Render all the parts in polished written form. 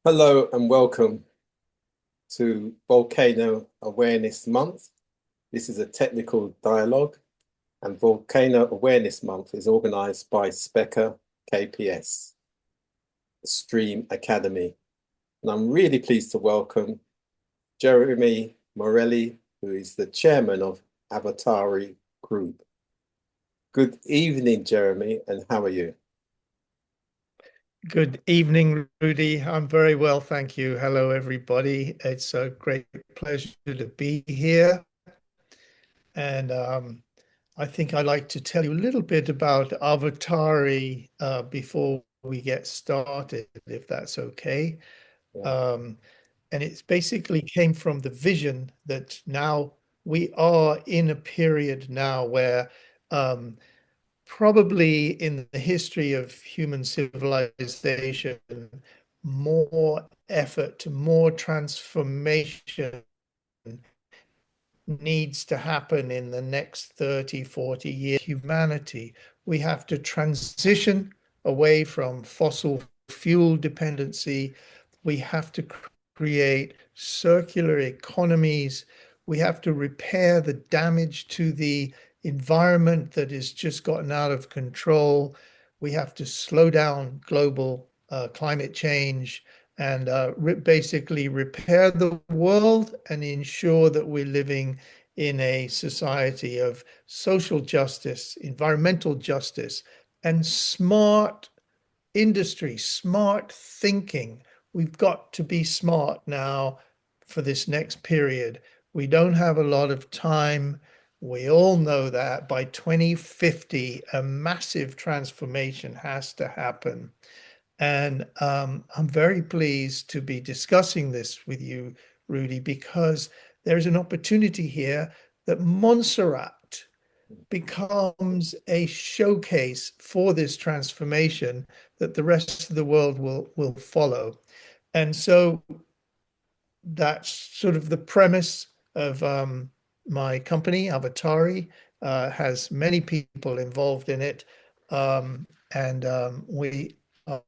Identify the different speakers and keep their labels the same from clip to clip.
Speaker 1: Hello and welcome to Volcano Awareness Month. This is a technical dialogue, and Volcano Awareness Month is organized by SPECA KPS, Stream Academy. And I'm really pleased to welcome Jeremy Morrelli, who is the chairman of AVATARI Group. Good evening, Jeremy, and how are you?
Speaker 2: Good evening, Rudy. I'm very well, thank you. Hello, everybody. It's a great pleasure to be here. And I think I'd like to tell you a little bit about Avatari before we get started, if that's okay.
Speaker 1: Yeah.
Speaker 2: Um, and it basically came from the vision that now we are in a period now where um, probably in the history of human civilization, more effort, more transformation needs to happen in the next 30, 40 years. Humanity, we have to transition away from fossil fuel dependency. We have to create circular economies. We have to repair the damage to the environment that has just gotten out of control. We have to slow down global climate change and basically repair the world and ensure that we're living in a society of social justice, environmental justice, and smart industry, smart thinking. We've got to be smart now for this next period. We don't have a lot of time. We all know that by 2050, a massive transformation has to happen. And I'm very pleased to be discussing this with you, Rudy, because there's an opportunity here that Montserrat becomes a showcase for this transformation that the rest of the world will follow. And so that's sort of the premise of my company, Avatari, has many people involved in it. And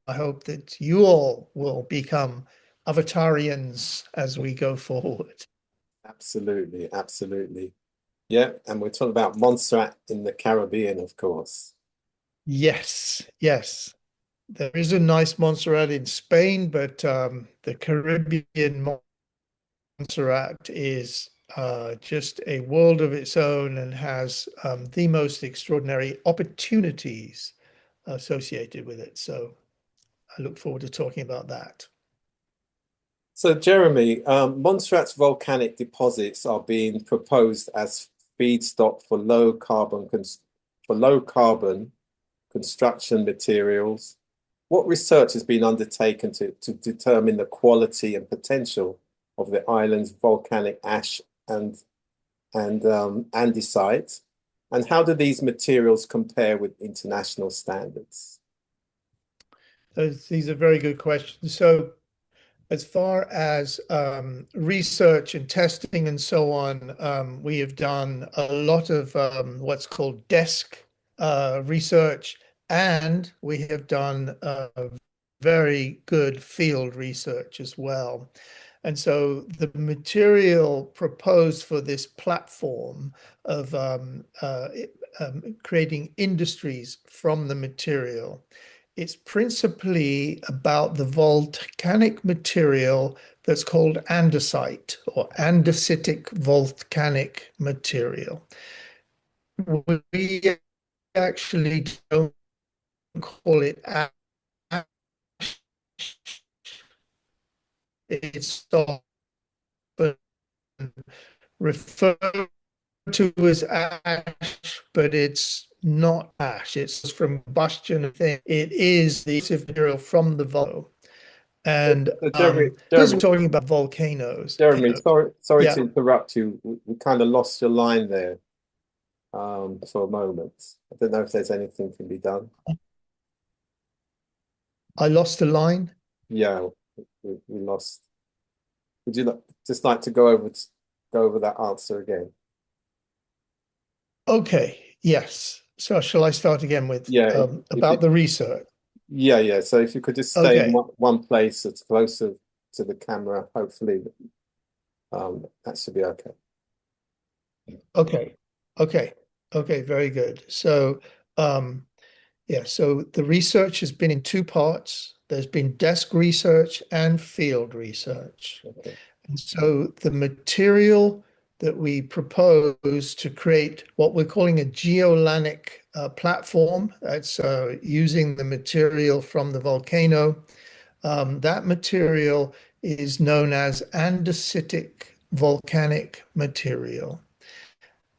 Speaker 2: I hope that you all will become Avatarians as we go forward.
Speaker 1: Absolutely, absolutely. Yeah, and we're talking about Montserrat in the Caribbean, of course.
Speaker 2: Yes, yes. There is a nice Montserrat in Spain, but the Caribbean Montserrat is just a world of its own and has the most extraordinary opportunities associated with it. So I look forward to talking about that.
Speaker 1: So, Jeremy, Montserrat's volcanic deposits are being proposed as feedstock for low carbon construction materials. What research has been undertaken to determine the quality and potential of the island's volcanic ash and andesite? And how do these materials compare with international standards?
Speaker 2: These are very good questions. So as far as research and testing and so on, we have done a lot of what's called desk research, and we have done very good field research as well. And so the material proposed for this platform of creating industries from the material, it's principally about the volcanic material that's called andesite or andesitic volcanic material. We actually don't call it ash, it's often referred to as ash, but it's not ash. It's from combustion thing. It is the material from the volcano. And
Speaker 1: So Jeremy,
Speaker 2: because we're
Speaker 1: Jeremy,
Speaker 2: talking about volcanoes,
Speaker 1: Jeremy, sorry
Speaker 2: yeah,
Speaker 1: to interrupt you. We kind of lost your line there for a moment. I don't know if there's anything can be done.
Speaker 2: I lost the line.
Speaker 1: Yeah, we lost. Would you just like to go over that answer again?
Speaker 2: Okay, yes. So shall I start again with
Speaker 1: Yeah, if
Speaker 2: about
Speaker 1: it,
Speaker 2: the research?
Speaker 1: yeah, yeah. So if you could just stay in
Speaker 2: Okay,
Speaker 1: one place that's closer to the camera. Hopefully, that should be okay.
Speaker 2: Okay, okay, very good. So, yeah, so the research has been in two parts. There's been desk research and field research.
Speaker 1: Okay.
Speaker 2: And so the material that we propose to create what we're calling a geolanic platform, that's using the material from the volcano. That material is known as andesitic volcanic material.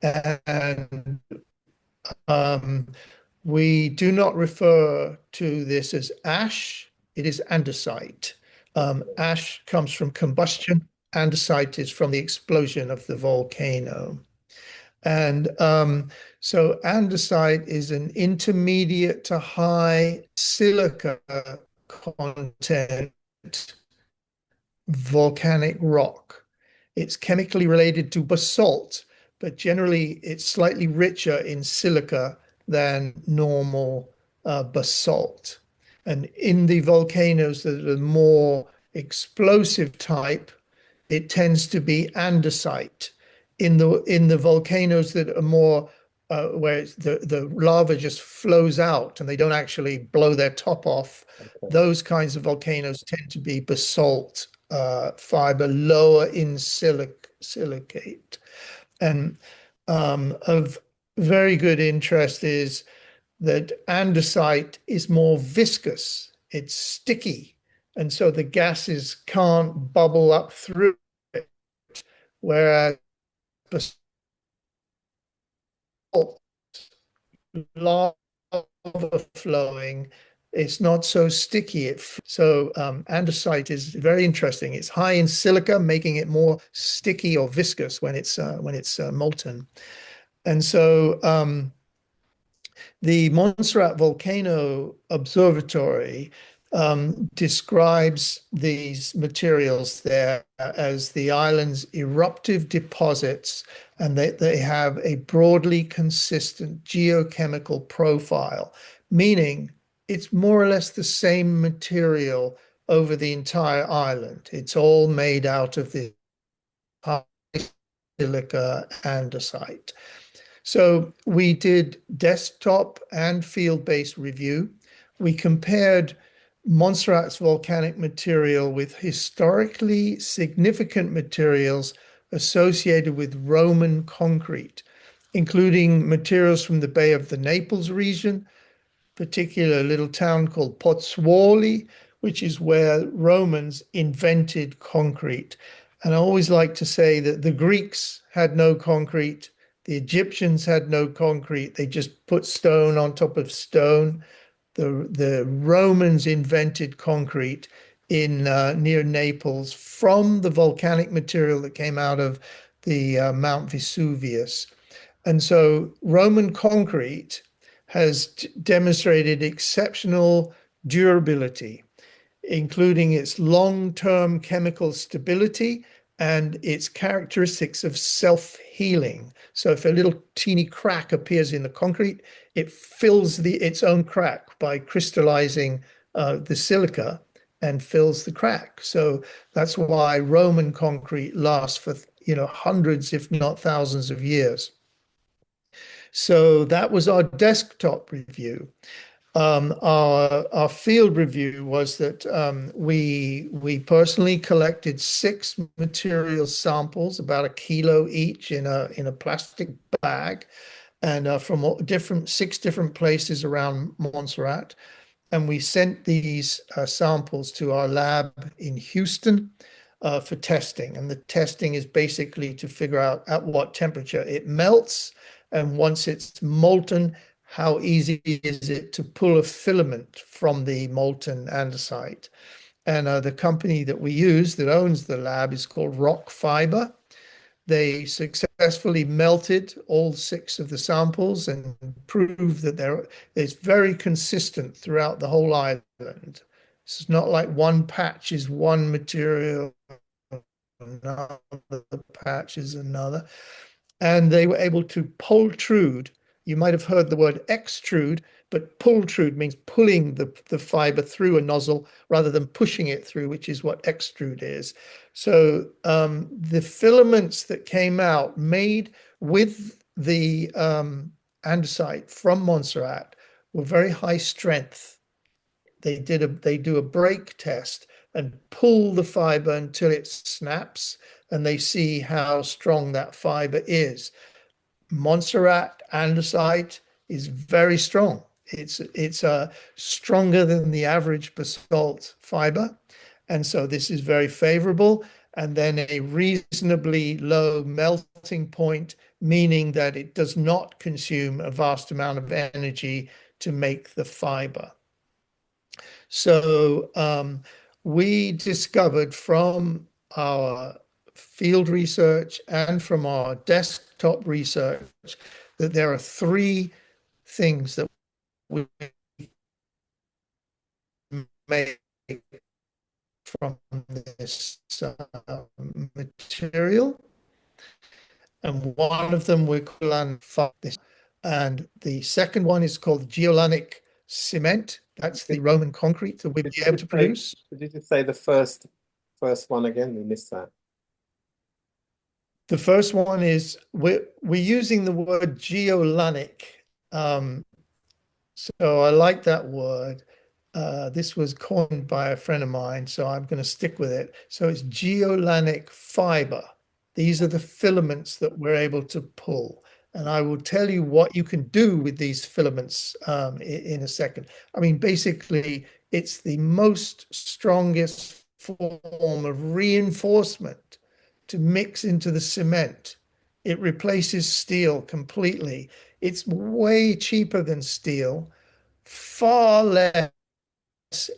Speaker 2: And um, we do not refer to this as ash, it is andesite. Ash comes from combustion, andesite is from the explosion of the volcano. And so andesite is an intermediate to high silica content volcanic rock. It's chemically related to basalt, but generally it's slightly richer in silica than normal basalt. And in the volcanoes that are more explosive type, it tends to be andesite. In the volcanoes that are more where the lava just flows out and they don't actually blow their top off,
Speaker 1: Okay.
Speaker 2: those kinds of volcanoes tend to be basalt fiber, lower in silicate. And of very good interest is that andesite is more viscous, it's sticky, and so the gases can't bubble up through it, whereas basalt, lava flowing, it's not so sticky. So andesite is very interesting. It's high in silica, making it more sticky or viscous when it's molten. And so the Montserrat Volcano Observatory describes these materials there as the island's eruptive deposits, and they have a broadly consistent geochemical profile, meaning it's more or less the same material over the entire island. It's all made out of the high silica andesite. So we did desktop and field-based review. We compared Montserrat's volcanic material with historically significant materials associated with Roman concrete, including materials from the Bay of the Naples region, particular little town called Pozzolani, which is where Romans invented concrete. And I always like to say that the Greeks had no concrete, the Egyptians had no concrete, they just put stone on top of stone. The Romans invented concrete in near Naples from the volcanic material that came out of the Mount Vesuvius. And so Roman concrete has demonstrated exceptional durability, including its long-term chemical stability and its characteristics of self-healing. So if a little teeny crack appears in the concrete, it fills its own crack by crystallizing the silica and fills the crack. So that's why Roman concrete lasts for hundreds, if not thousands of years. So that was our desktop review. Our field review was that we personally collected 6 material samples, about a kilo each, in a plastic bag, and from 6 different places around Montserrat. And we sent these samples to our lab in Houston for testing. And the testing is basically to figure out at what temperature it melts, and once it's molten, how easy is it to pull a filament from the molten andesite. And the company that we use that owns the lab is called Rock Fibre. They successfully melted all 6 of the samples and proved that it's very consistent throughout the whole island. It's not like one patch is one material, another patch is another. And they were able to pultrude You might have heard the word extrude, but pultrude means pulling the fiber through a nozzle rather than pushing it through, which is what extrude is. So the filaments that came out made with the andesite from Montserrat were very high strength. They do a break test and pull the fiber until it snaps, and they see how strong that fiber is. Montserrat andesite is very strong. It's stronger than the average basalt fiber, and so this is very favorable. And then a reasonably low melting point, meaning that it does not consume a vast amount of energy to make the fiber. So we discovered from our field research and from our desktop research that there are three things that we make from this material. And one of them we call this. And the second one is called geolanic cement. That's the Roman concrete that we'll be able to produce.
Speaker 1: Did you just say the first one again? We missed that.
Speaker 2: The first one is we're using the word geolanic. So I like that word. This was coined by a friend of mine, so I'm going to stick with it. So it's geolanic fiber. These are the filaments that we're able to pull. And I will tell you what you can do with these filaments in a second. I mean, basically, it's the most strongest form of reinforcement to mix into the cement. It replaces steel completely. It's way cheaper than steel, far less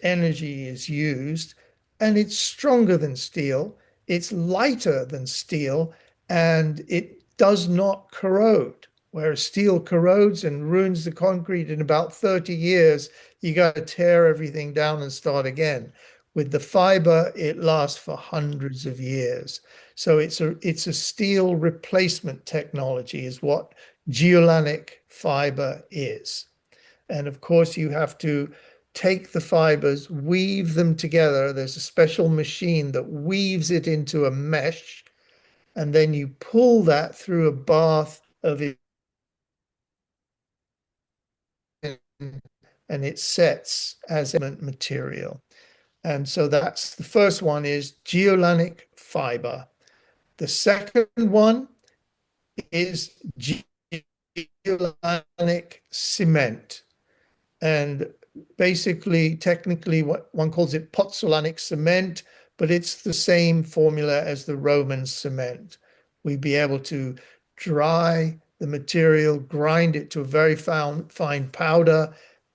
Speaker 2: energy is used, and it's stronger than steel. It's lighter than steel, and it does not corrode. Whereas steel corrodes and ruins the concrete in about 30 years, you got to tear everything down and start again. With the fiber, it lasts for hundreds of years. So it's a steel replacement technology is what geolanic fiber is. And of course, you have to take the fibers, weave them together. There's a special machine that weaves it into a mesh, and then you pull that through a bath of it, and it sets as element material. And so that's the first one is geolanic fiber. The second one is geolanic cement. And basically, technically, what one calls it pozzolanic cement, but it's the same formula as the Roman cement. We'd be able to dry the material, grind it to a very fine powder,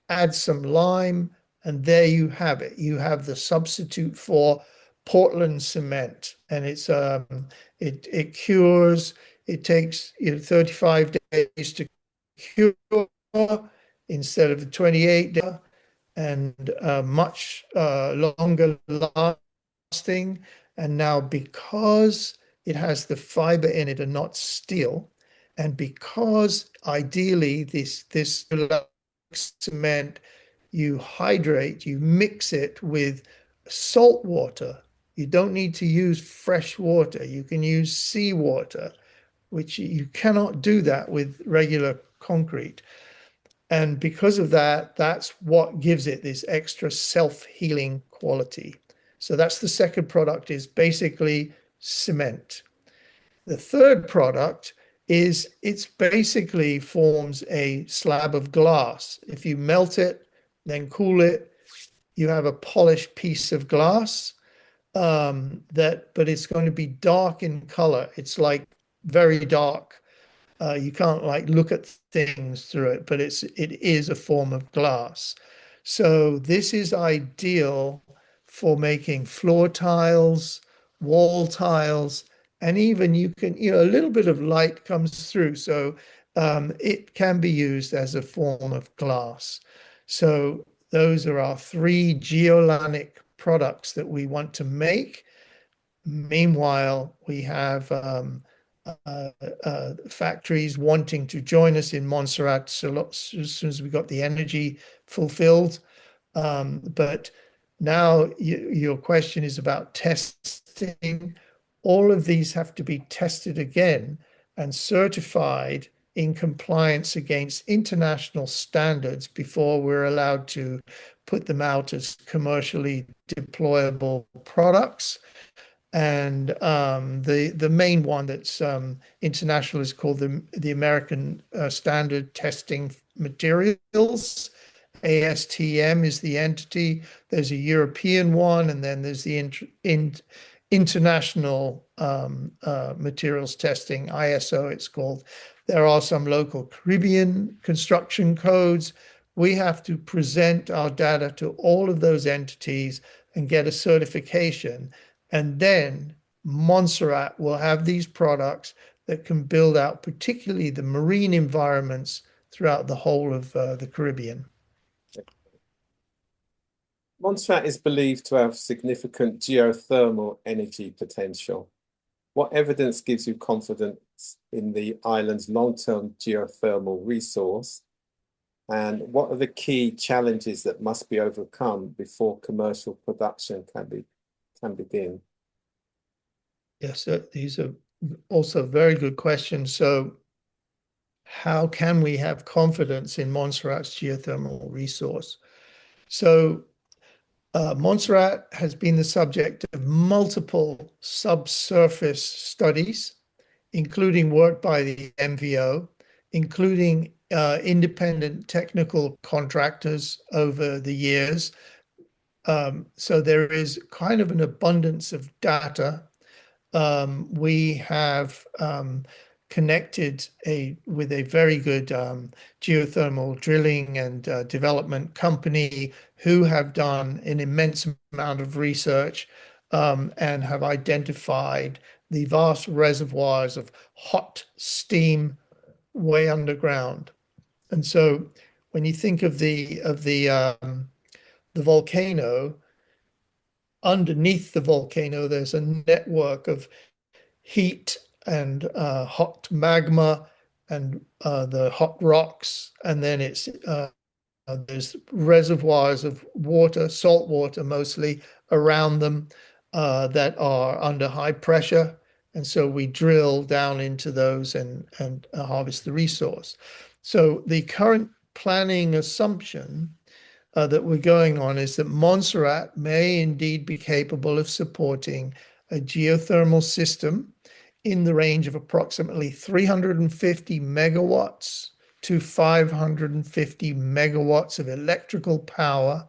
Speaker 2: add some lime, and there you have it. You have the substitute for Portland cement, and it cures. It takes 35 days to cure instead of the 28 days, and much longer lasting. And now because it has the fiber in it and not steel, and because ideally this cement, you hydrate, you mix it with salt water. You don't need to use fresh water. You can use seawater, which you cannot do that with regular concrete. And because of that, that's what gives it this extra self-healing quality. So that's the second product, is basically cement. The third product is it's basically forms a slab of glass. If you melt it, then cool it, you have a polished piece of glass but it's going to be dark in color. It's like very dark. You can't like look at things through it, but it is a form of glass. So this is ideal for making floor tiles, wall tiles, and even you can, a little bit of light comes through. So it can be used as a form of glass. So those are our three geolanic products that we want to make. Meanwhile, we have factories wanting to join us in Montserrat as soon as we got the energy fulfilled. But now your question is about testing. All of these have to be tested again and certified in compliance against international standards before we're allowed to put them out as commercially deployable products. And the main one that's international is called the American Standard Testing Materials. ASTM is the entity. There's a European one, and then there's the International Materials Testing, ISO it's called. There are some local Caribbean construction codes. We have to present our data to all of those entities and get a certification. And then Montserrat will have these products that can build out particularly the marine environments throughout the whole of the Caribbean.
Speaker 1: Montserrat is believed to have significant geothermal energy potential. What evidence gives you confidence in the island's long-term geothermal resource? And what are the key challenges that must be overcome before commercial production can begin?
Speaker 2: Yes, these are also very good questions. So how can we have confidence in Montserrat's geothermal resource? So Montserrat has been the subject of multiple subsurface studies, including work by the MVO, including independent technical contractors over the years. So there is kind of an abundance of data. We have connected with a very good geothermal drilling and development company who have done an immense amount of research and have identified the vast reservoirs of hot steam way underground. And so when you think of the volcano, underneath the volcano, there's a network of heat and hot magma and the hot rocks, and then there's reservoirs of water, salt water mostly, around them that are under high pressure. And so we drill down into those and harvest the resource. So the current planning assumption that we're going on is that Montserrat may indeed be capable of supporting a geothermal system in the range of approximately 350 megawatts to 550 megawatts of electrical power,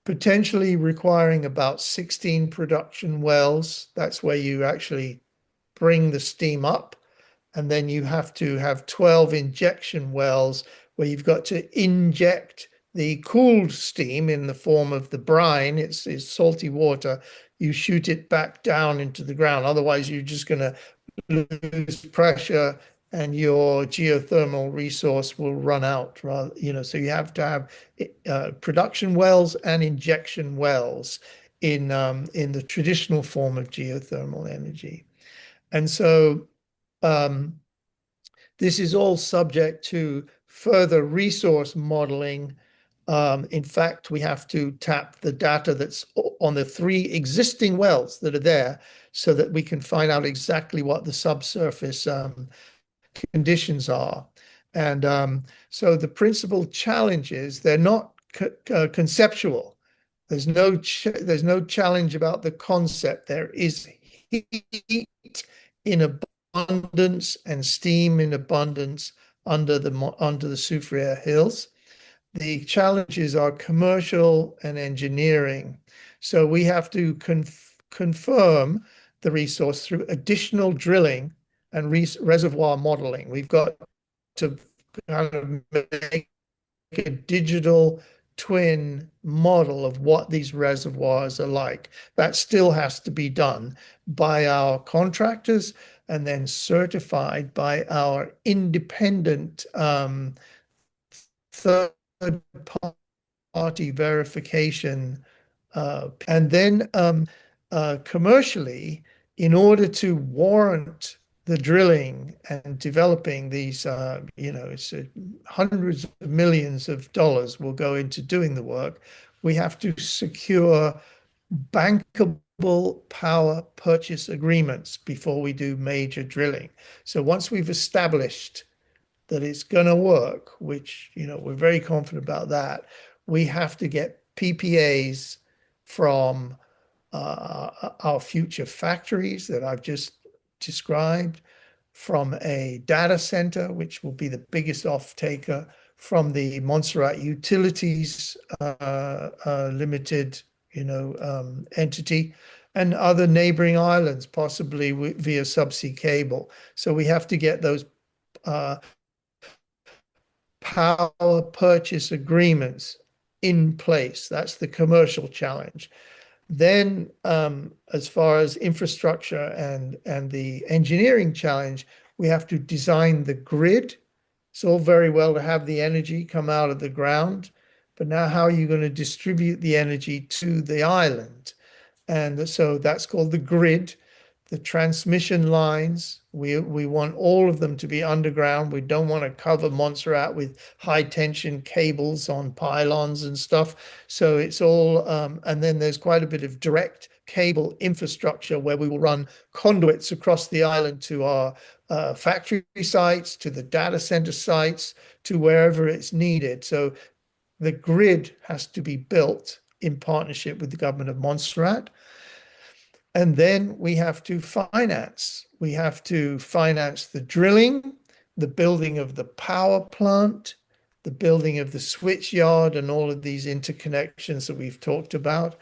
Speaker 2: potentially requiring about 16 production wells. That's where you actually bring the steam up. And then you have to have 12 injection wells where you've got to inject the cooled steam in the form of the brine. It's salty water. You shoot it back down into the ground. Otherwise, you're just going to lose pressure and your geothermal resource will run out. So you have to have production wells and injection wells in the traditional form of geothermal energy. And so this is all subject to further resource modeling. In fact, we have to tap the data that's on the 3 existing wells that are there so that we can find out exactly what the subsurface conditions are. And so the principal challenge is they're not conceptual. There's no challenge about the concept. There is heat in abundance and steam in abundance under the Soufriere Hills. The challenges are commercial and engineering. So we have to confirm the resource through additional drilling and reservoir modeling. We've got to kind of make a digital twin model of what these reservoirs are like. That still has to be done by our contractors and then certified by our independent third-party verification. And then commercially, in order to warrant the drilling and developing these, it's hundreds of millions of dollars will go into doing the work. We have to secure bankable power purchase agreements before we do major drilling. So once we've established that it's going to work, which, we're very confident about that, we have to get PPAs from our future factories that I've just described, from a data center, which will be the biggest off-taker, from the Montserrat Utilities Limited, entity, and other neighboring islands, possibly via subsea cable. So we have to get those power purchase agreements in place. That's the commercial challenge. Then, as far as infrastructure and the engineering challenge, we have to design the grid. It's all very well to have the energy come out of the ground, but now how are you going to distribute the energy to the island? And so that's called the grid. The transmission lines, we want all of them to be underground. We don't want to cover Montserrat with high tension cables on pylons and stuff. So it's all, and then there's quite a bit of direct cable infrastructure where we will run conduits across the island to our factory sites, to the data center sites, to wherever it's needed. So the grid has to be built in partnership with the government of Montserrat. And then we have to finance. We have to finance the drilling, the building of the power plant, the building of the switch yard, and all of these interconnections that we've talked about.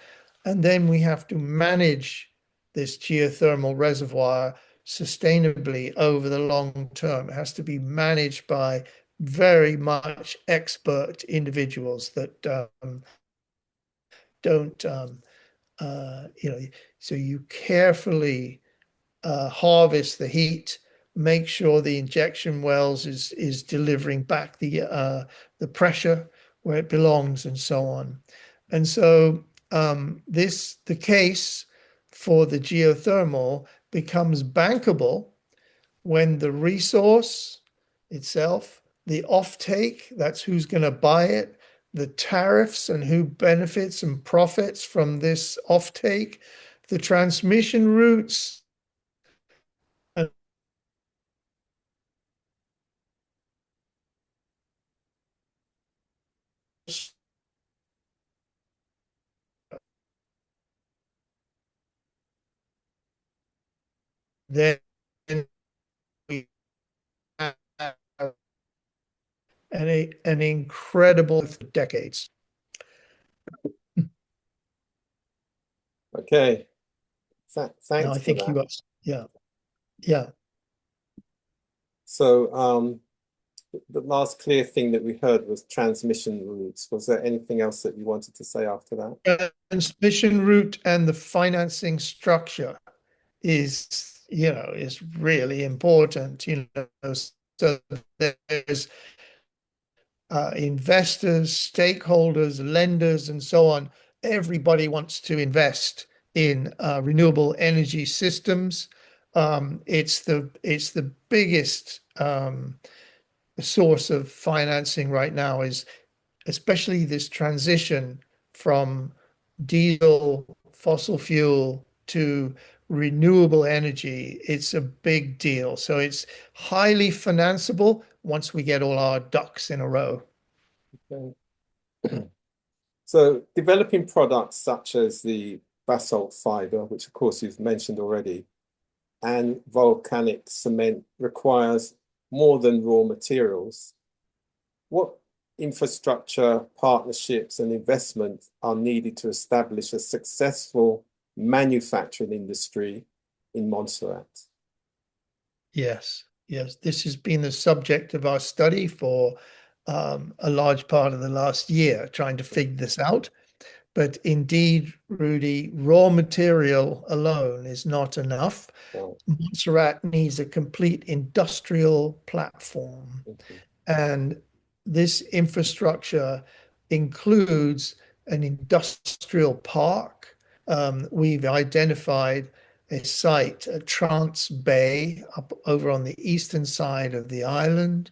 Speaker 2: And then we have to manage this geothermal reservoir sustainably over the long term. It has to be managed by very much expert individuals that don't so you carefully harvest the heat, make sure the injection wells is delivering back the pressure where it belongs, and so on. And so the case for the geothermal becomes bankable when the resource itself, the offtake, that's who's going to buy it, the tariffs and who benefits and profits from this offtake, the transmission routes, and then we have an incredible decades.
Speaker 1: Okay. Thanks
Speaker 2: I
Speaker 1: for
Speaker 2: think
Speaker 1: that.
Speaker 2: you got, yeah.
Speaker 1: So the last clear thing that we heard was transmission routes. Was there anything else that you wanted to say after that?
Speaker 2: Transmission route and the financing structure is really important. So there's investors, stakeholders, lenders, and so on. Everybody wants to invest in renewable energy systems. It's the biggest source of financing right now, is especially this transition from diesel, fossil fuel to renewable energy. It's a big deal. So it's highly financeable once we get all our ducks in a row.
Speaker 1: Okay. So developing products such as the basalt fiber, which of course you've mentioned already, and volcanic cement requires more than raw materials. What infrastructure, partnerships, and investment are needed to establish a successful manufacturing industry in Montserrat?
Speaker 2: Yes, this has been the subject of our study for a large part of the last year, trying to figure this out. But indeed, Rudy, raw material alone is not enough.
Speaker 1: Right.
Speaker 2: Montserrat needs a complete industrial platform.
Speaker 1: Okay.
Speaker 2: And this infrastructure includes an industrial park. We've identified a site at Trance Bay up over on the eastern side of the island.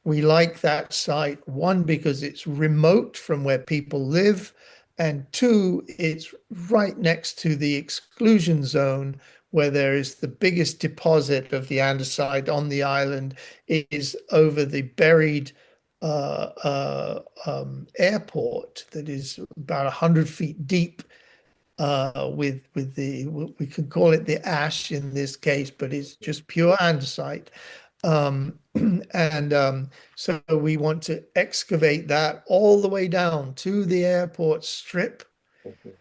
Speaker 2: We like that site, one, because it's remote from where people live, and two, it's right next to the exclusion zone where there is the biggest deposit of the andesite on the island. It is over the buried airport that is about 100 feet deep, with the, we can call it the ash in this case, but it's just pure andesite. And so we want to excavate that all the way down to the airport strip
Speaker 1: Mhm.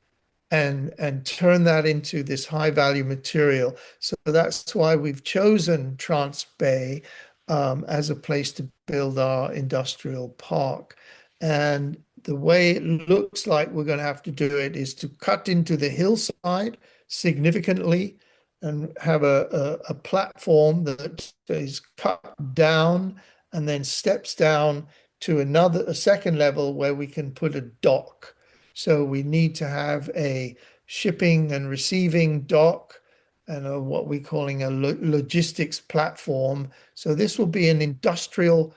Speaker 2: and turn that into this high value material. So that's why we've chosen Trance Bay as a place to build our industrial park. And the way it looks like we're going to have to do it is to cut into the hillside significantly and have a platform that is cut down and then steps down to a second level where we can put a dock. So we need to have a shipping and receiving dock and what we're calling a logistics platform. So this will be an industrial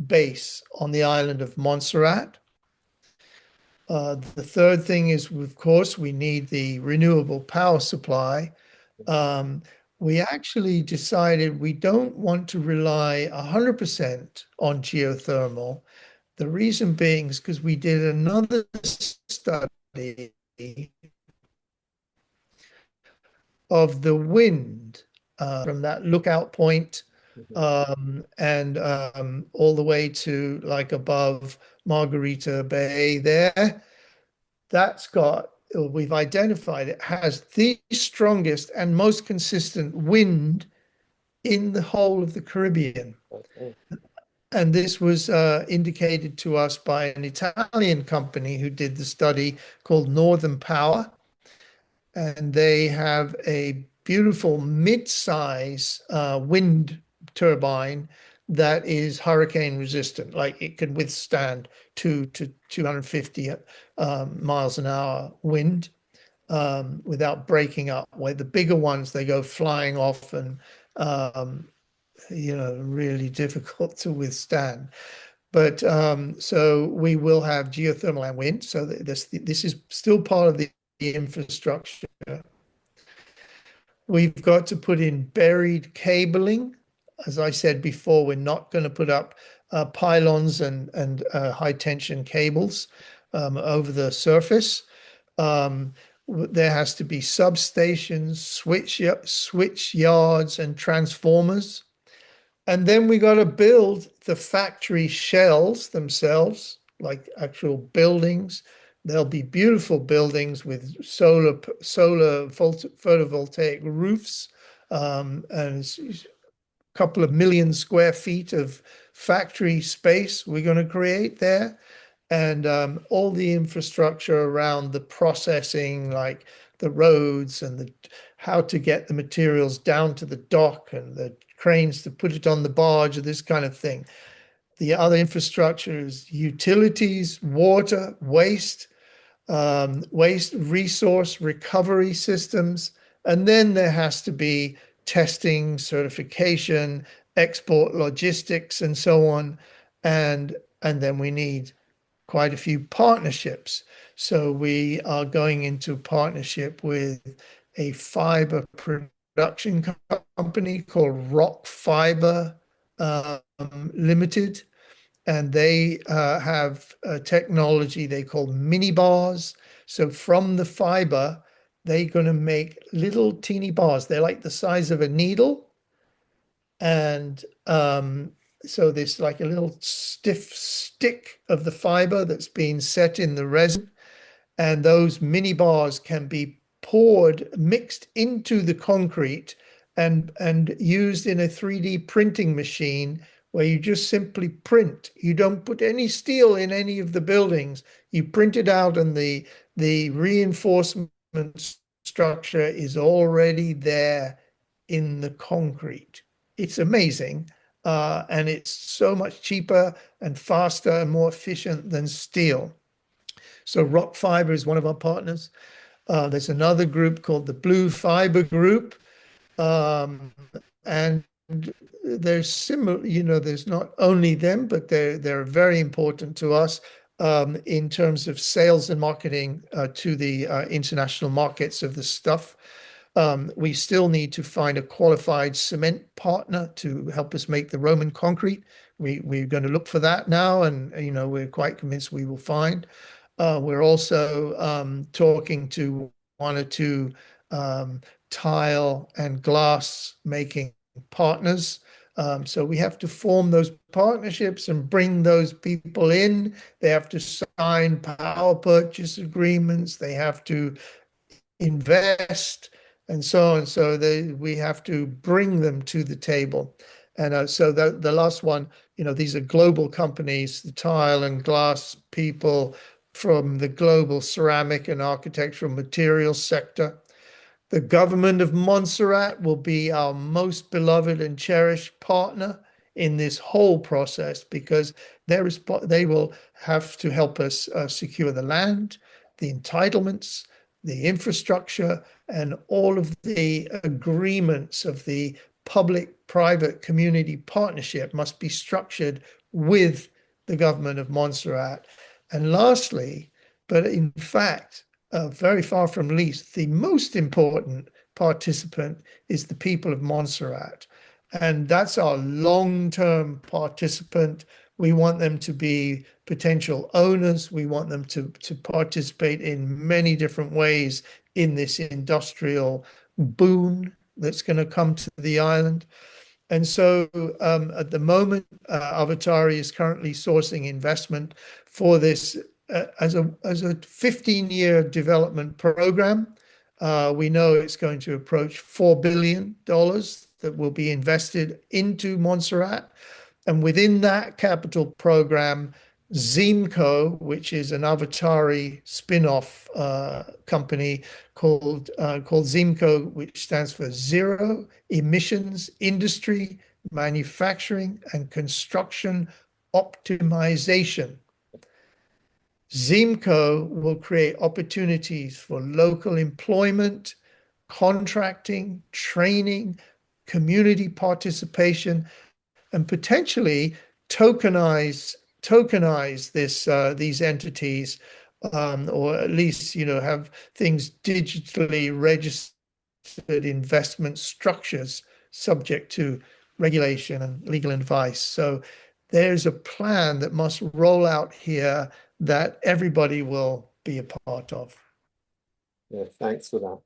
Speaker 2: base on the island of Montserrat. The third thing is, of course, we need the renewable power supply. Um, we actually decided we don't want to rely 100% on geothermal. The reason being is because we did another study of the wind from that lookout point,
Speaker 1: Mhm.
Speaker 2: and all the way to like above Margarita Bay there. That's got, we've identified it has the strongest and most consistent wind in the whole of the Caribbean.
Speaker 1: Okay.
Speaker 2: And this was indicated to us by an Italian company who did the study called Northern Power. And they have a beautiful mid-size wind turbine that is hurricane resistant. Like it can withstand 250 miles an hour wind without breaking up. Where the bigger ones, they go flying off and um, really difficult to withstand. But so we will have geothermal and wind. So this is still part of the infrastructure. We've got to put in buried cabling. As I said before, we're not going to put up pylons and high tension cables over the surface. There has to be substations, switch yards, and transformers. And then we got to build the factory shells themselves, like actual buildings. There'll be beautiful buildings with solar photovoltaic roofs, and a couple of million square feet of factory space we're going to create there. And all the infrastructure around the processing, like the roads and how to get the materials down to the dock and the cranes to put it on the barge, or this kind of thing. The other infrastructure is utilities, water, waste resource recovery systems. And then there has to be testing, certification, export logistics, and so on. And then we need quite a few partnerships. So we are going into partnership with a fiber production company called Rock Fiber Limited, and they have a technology they call mini bars. So from the fiber, they're going to make little teeny bars. They're like the size of a needle, and so there's like a little stiff stick of the fiber that's being set in the resin, and those mini bars can be poured, mixed into the concrete, and used in a 3D printing machine where you just simply print. You don't put any steel in any of the buildings. You print it out, and the reinforcement structure is already there in the concrete. It's amazing. And it's so much cheaper and faster and more efficient than steel. So Rock Fiber is one of our partners. There's another group called the Blue Fiber Group. Um, and there's similar, there's not only them, but they're very important to us in terms of sales and marketing to the international markets of the stuff. We still need to find a qualified cement partner to help us make the Roman concrete. We're going to look for that now, and we're quite convinced we will find. We're also talking to one or two um, tile and glass making partners. So we have to form those partnerships and bring those people in. They have to sign power purchase agreements. They have to invest and so on. So we have to bring them to the table. And so the last one, these are global companies, the tile and glass people from the global ceramic and architectural materials sector. The government of Montserrat will be our most beloved and cherished partner in this whole process because they will have to help us secure the land, the entitlements, the infrastructure, and all of the agreements of the public-private community partnership must be structured with the government of Montserrat. And lastly, but in fact, very far from least, the most important participant is the people of Montserrat. And that's our long-term participant. We want them to be potential owners. We want them to participate in many different ways in this industrial boon that's going to come to the island. And so at the moment, AVATARI is currently sourcing investment for this as a 15-year development program. We know it's going to approach $4 billion that will be invested into Montserrat. And within that capital program, Zimco, which is an AVATARI spin-off company called Zimco, which stands for Zero Emissions Industry, Manufacturing and Construction Optimization. Zimco will create opportunities for local employment, contracting, training, community participation, and potentially tokenize these entities, or at least have things digitally registered investment structures subject to regulation and legal advice. So there's a plan that must roll out here that everybody will be a part of.
Speaker 1: Yeah, thanks for that.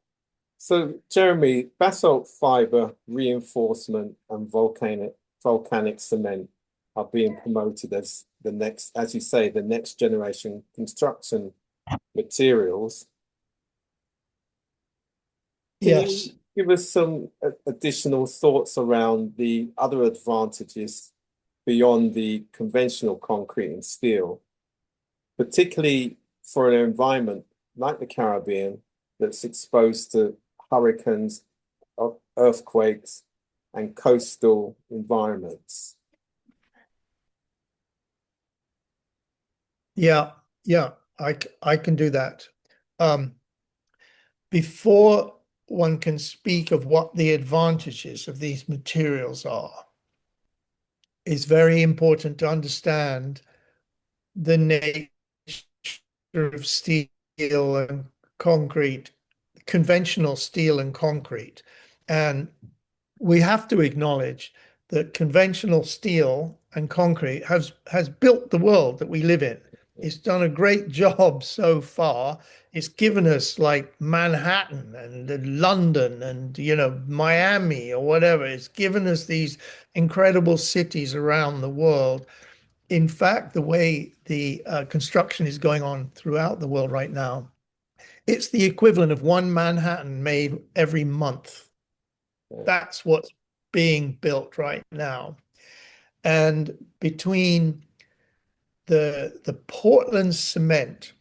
Speaker 1: So, Jeremy, basalt fiber reinforcement and volcanic cement are being promoted as the next, as you say, the next generation construction materials. Can
Speaker 2: Yes.
Speaker 1: you give us some additional thoughts around the other advantages beyond the conventional concrete and steel, particularly for an environment like the Caribbean that's exposed to hurricanes, earthquakes, and coastal environments?
Speaker 2: Yeah, I can do that. Before one can speak of what the advantages of these materials are, it's very important to understand the nature of steel and concrete, conventional steel and concrete. And we have to acknowledge that conventional steel and concrete has built the world that we live in. It's done a great job so far. It's given us like Manhattan and London and Miami or whatever. It's given us these incredible cities around the world. In fact, the way the construction is going on throughout the world right now, it's the equivalent of one Manhattan made every month. That's what's being built right now. And between the Portland cement,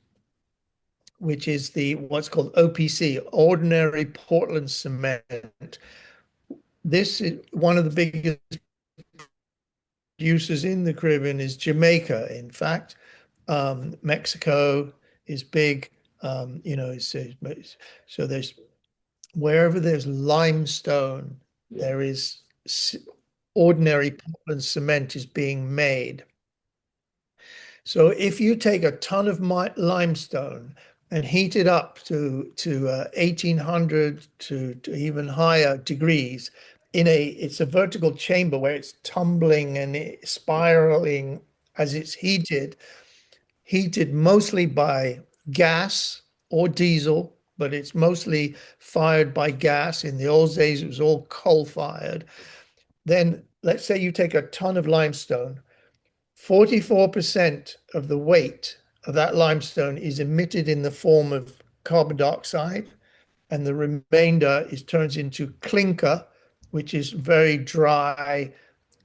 Speaker 2: which is the what's called OPC, ordinary Portland cement, this is one of the biggest users in the Caribbean is Jamaica. In fact, Mexico is big. So there's wherever there's limestone,
Speaker 1: Yeah.
Speaker 2: there is ordinary Portland cement is being made. So if you take a ton of limestone and heat it up to 1800 to even higher degrees it's a vertical chamber where it's tumbling and spiraling as it's heated mostly by gas or diesel, but it's mostly fired by gas. In the old days, it was all coal fired. Then let's say you take a ton of limestone, 44% of the weight of that limestone is emitted in the form of carbon dioxide, and the remainder turns into clinker, which is very dry,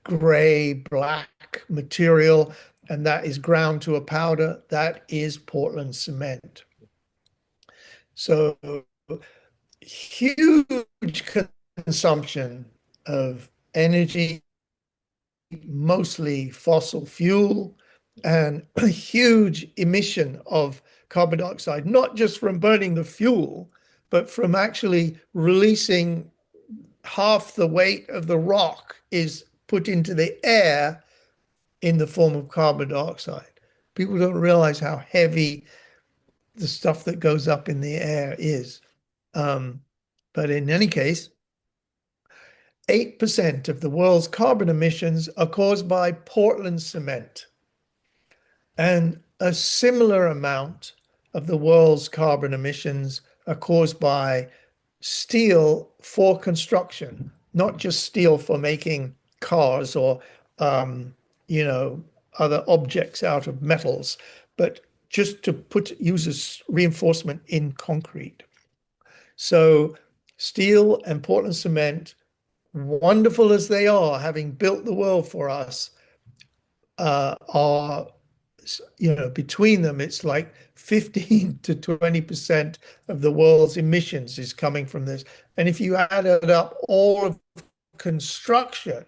Speaker 2: gray, black material, and that is ground to a powder. That is Portland cement. So huge consumption of energy, mostly fossil fuel, and a huge emission of carbon dioxide, not just from burning the fuel, but from actually releasing half the weight of the rock is put into the air in the form of carbon dioxide. People don't realize how heavy the stuff that goes up in the air is. But in any case, 8% of the world's carbon emissions are caused by Portland cement. And a similar amount of the world's carbon emissions are caused by steel for construction, not just steel for making cars or, other objects out of metals, but just to use as reinforcement in concrete. So steel and Portland cement, wonderful as they are, having built the world for us, are, between them, it's like 15 to 20% of the world's emissions is coming from this. And if you added up all of construction,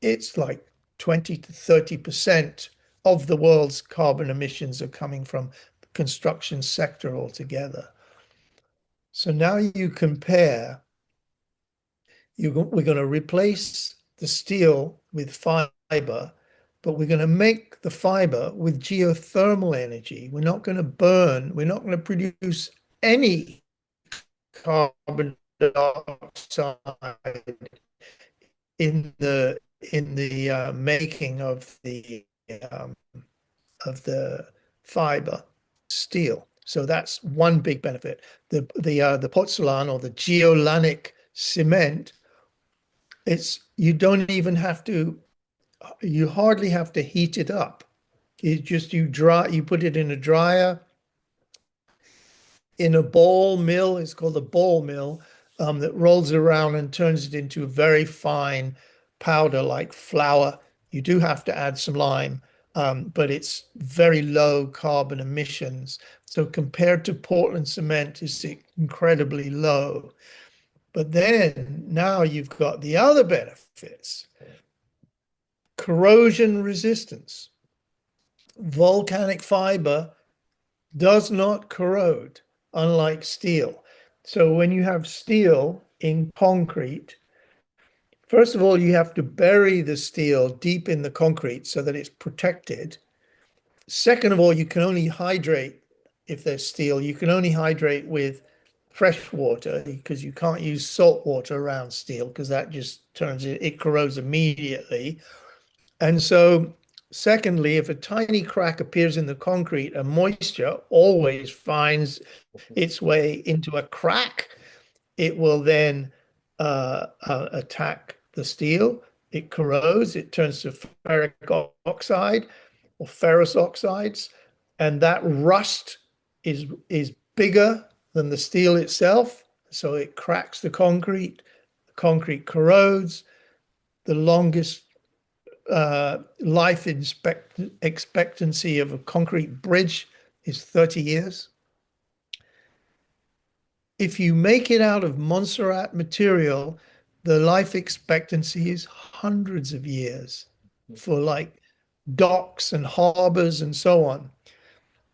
Speaker 2: it's like 20 to 30% of the world's carbon emissions are coming from the construction sector altogether. So now you compare, we're going to replace the steel with fiber, but we're going to make the fiber with geothermal energy. We're not going to burn, we're not going to produce any carbon dioxide in the making of the fiber steel. So that's one big benefit. The pozzolan or the geolanic cement, you hardly have to heat it up. You put it in a dryer, in a ball mill. It's called a ball mill, that rolls around and turns it into a very fine powder like flour. You do have to add some lime, but it's very low carbon emissions. So compared to Portland cement, it's incredibly low. But then now you've got the other benefits. Corrosion resistance. Volcanic fiber does not corrode, unlike steel. So when you have steel in concrete, first of all, you have to bury the steel deep in the concrete so that it's protected. Second of all, you can only hydrate, if there's steel, you can only hydrate with fresh water because you can't use salt water around steel because that just it corrodes immediately. And so, secondly, if a tiny crack appears in the concrete, and moisture always finds its way into a crack, it will then attack the steel. It corrodes, it turns to ferric oxide or ferrous oxides, and that rust is bigger than the steel itself. So it cracks the concrete corrodes. The longest life expectancy of a concrete bridge is 30 years. If you make it out of Montserrat material, the life expectancy is hundreds of years for like docks and harbors and so on.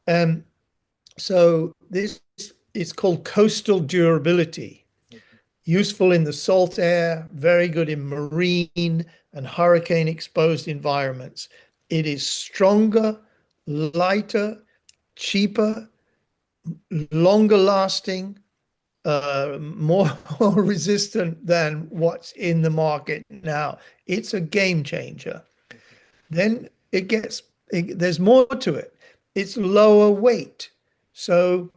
Speaker 2: And So this is called coastal durability. Useful in the salt air, very good in marine and hurricane exposed environments. It is stronger, lighter, cheaper, longer lasting, more resistant than what's in the market now. It's a game changer. Then there's more to it. It's lower weight. So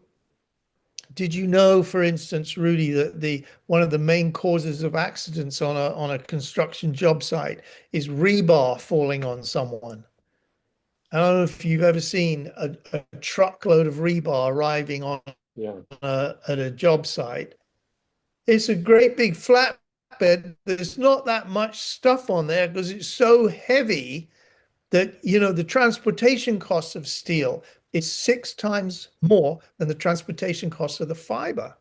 Speaker 2: did you know, for instance, Rudy, that the one of the main causes of accidents on a construction job site is rebar falling on someone? I don't know if you've ever seen a truckload of rebar arriving on
Speaker 1: Yeah.
Speaker 2: at a job site. It's a great big flatbed. There's not that much stuff on there because it's so heavy that, the transportation costs of steel is 6 times more than the transportation costs of the fiber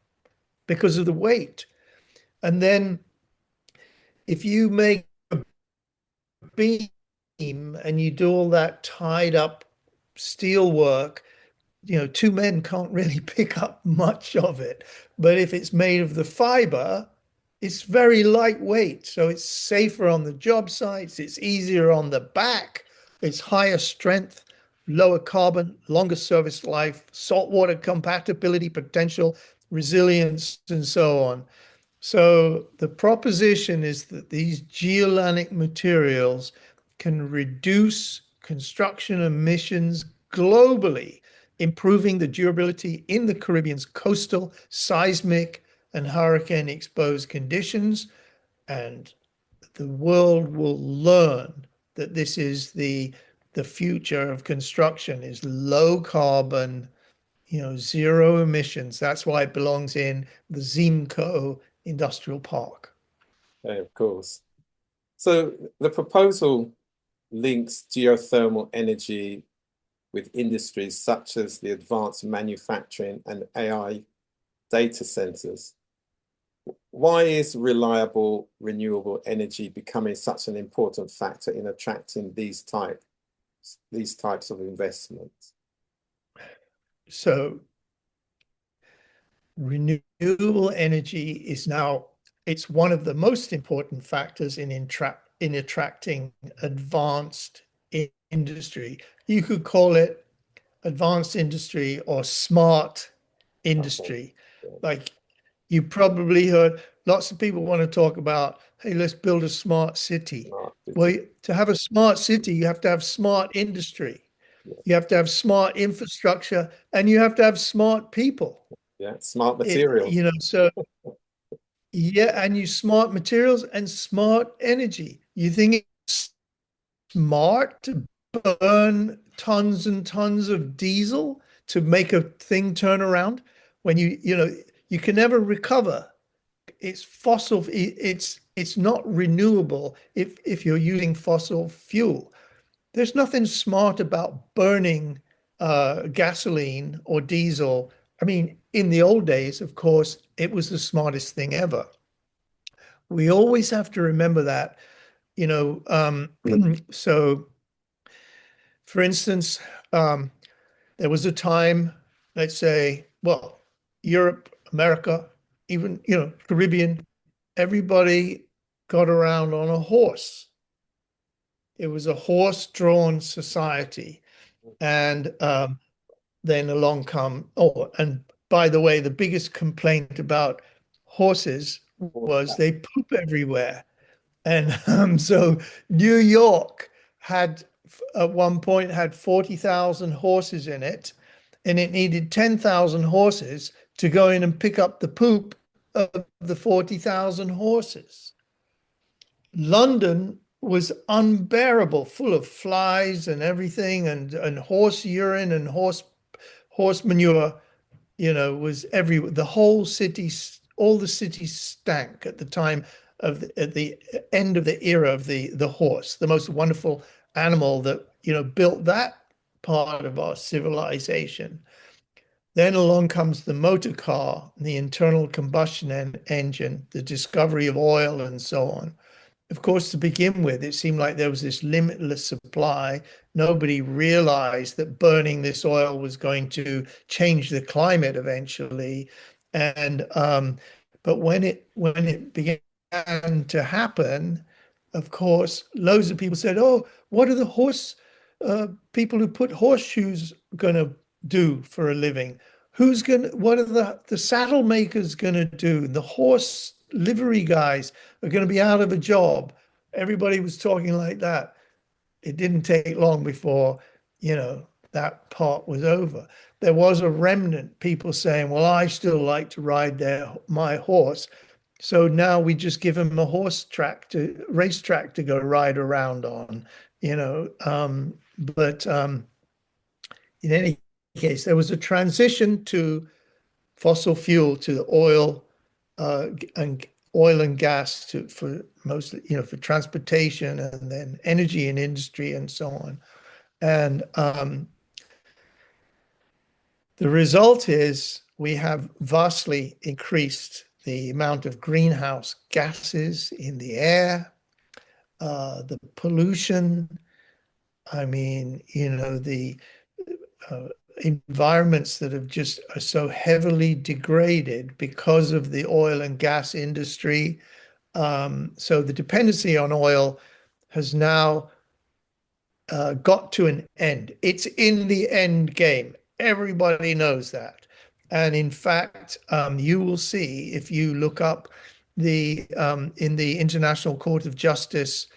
Speaker 2: because of the weight. And then if you make a beam and you do all that tied up steel work, two men can't really pick up much of it. But if it's made of the fiber, it's very lightweight. So it's safer on the job sites, it's easier on the back, it's higher strength, lower carbon, longer service life, saltwater compatibility potential, resilience, and so on. So the proposition is that these geolanic materials can reduce construction emissions globally, improving the durability in the Caribbean's coastal, seismic, and hurricane exposed conditions. And the world will learn that this is the future of construction is low carbon, zero emissions. That's why it belongs in the Zimco Industrial Park.
Speaker 1: Of course. So the proposal links geothermal energy with industries such as the advanced manufacturing and AI data centers. Why is reliable, renewable energy becoming such an important factor in attracting these types of investments?
Speaker 2: So renewable energy is now, it's one of the most important factors in attracting advanced industry. You could call it advanced industry or smart
Speaker 1: Okay.
Speaker 2: industry.
Speaker 1: Yeah.
Speaker 2: Like you probably heard lots of people want to talk about, hey, let's build a smart city.
Speaker 1: Smart
Speaker 2: Well,
Speaker 1: city.
Speaker 2: to have a smart city, you have to have smart industry.
Speaker 1: Yeah.
Speaker 2: You have to have smart infrastructure and you have to have smart people.
Speaker 1: Yeah. Smart materials.
Speaker 2: So yeah, and you smart materials and smart energy. You think it's smart to burn tons and tons of diesel to make a thing turn around when you can never recover. It's fossil, it's not renewable if you're using fossil fuel. There's nothing smart about burning gasoline or diesel. I mean, in the old days, of course, it was the smartest thing ever. We always have to remember that, you know. So, for instance, um, there was a time, let's say, well, Europe, America, even, Caribbean, everybody got around on a horse. It was a horse-drawn society. And then along come, oh, and by the way, the biggest complaint about horses was they poop everywhere. And so New York had at one point had 40,000 horses in it, and it needed 10,000 horses to go in and pick up the poop of the 40,000 horses. London was unbearable, full of flies and everything, and horse urine and horse manure, was everywhere. The whole city, all the city stank at the time at the end of the era of the horse, the most wonderful animal that, built that part of our civilization. Then along comes the motor car, the internal combustion engine, the discovery of oil and so on. of course, to begin with, it seemed like there was this limitless supply. Nobody realized that burning this oil was going to change the climate eventually. And but when it began to happen, of course, loads of people said, "Oh, what are the people who put horseshoes going to do for a living? What are the saddle makers going to do? The horse livery guys are going to be out of a job." Everybody was talking like that. It didn't take long before, that part was over. There was a remnant, people saying, "Well, I still like to ride my horse." So now we just give him a racetrack to go ride around on, you know. But in any case, there was a transition to fossil fuel, to the and oil and gas for mostly, for transportation, and then energy and industry and so on. And the result is we have vastly increased the amount of greenhouse gases in the air, the pollution. I mean, the uh, environments that have just are so heavily degraded because of the oil and gas industry. So the dependency on oil has now got to an end. It's in the end game. Everybody knows that. And in fact, you will see if you look up in the International Court of Justice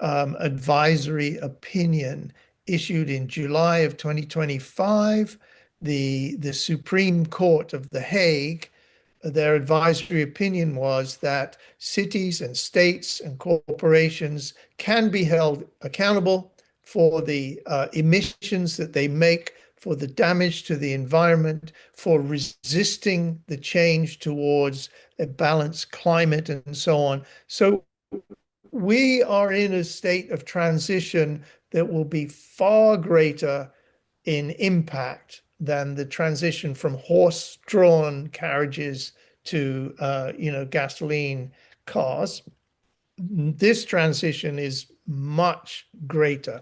Speaker 2: advisory opinion issued in July of 2025, the Supreme Court of The Hague, their advisory opinion was that cities and states and corporations can be held accountable for the emissions that they make, for the damage to the environment, for resisting the change towards a balanced climate, and so on. So we are in a state of transition that will be far greater in impact than the transition from horse-drawn carriages to gasoline cars. This transition is much greater,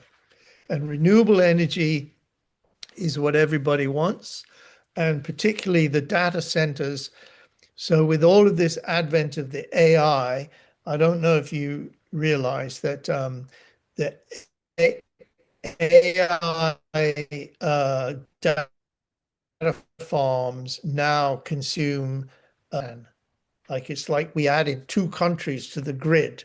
Speaker 2: and renewable energy is what everybody wants, and particularly the data centers. So with all of this advent of the AI, I don't know if you realize that that AI data farms now consume, like it's like we added two countries to the grid,